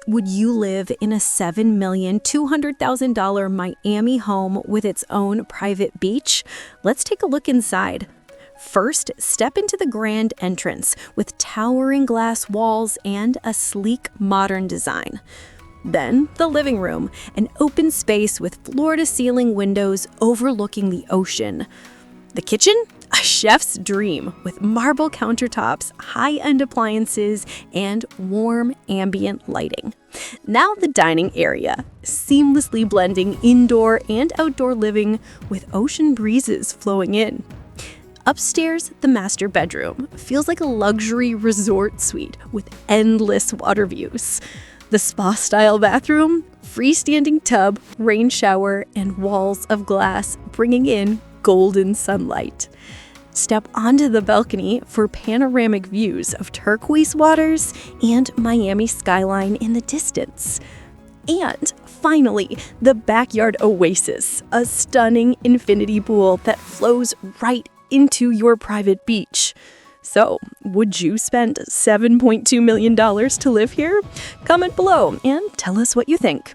Would you live in a $7,200,000 Miami home with its own private beach? Let's take a look inside. First, step into the grand entrance with towering glass walls and a sleek modern design. Then, the living room, an open space with floor-to-ceiling windows overlooking the ocean. The kitchen? A chef's dream with marble countertops, high-end appliances, and warm ambient lighting. Now the dining area, seamlessly blending indoor and outdoor living with ocean breezes flowing in. Upstairs, the master bedroom feels like a luxury resort suite with endless water views. The spa-style bathroom, freestanding tub, rain shower, and walls of glass bringing in golden sunlight. Step onto the balcony for panoramic views of turquoise waters and Miami skyline in the distance. And finally, the backyard oasis, a stunning infinity pool that flows right into your private beach. So, would you spend $7.2 million to live here? Comment below and tell us what you think.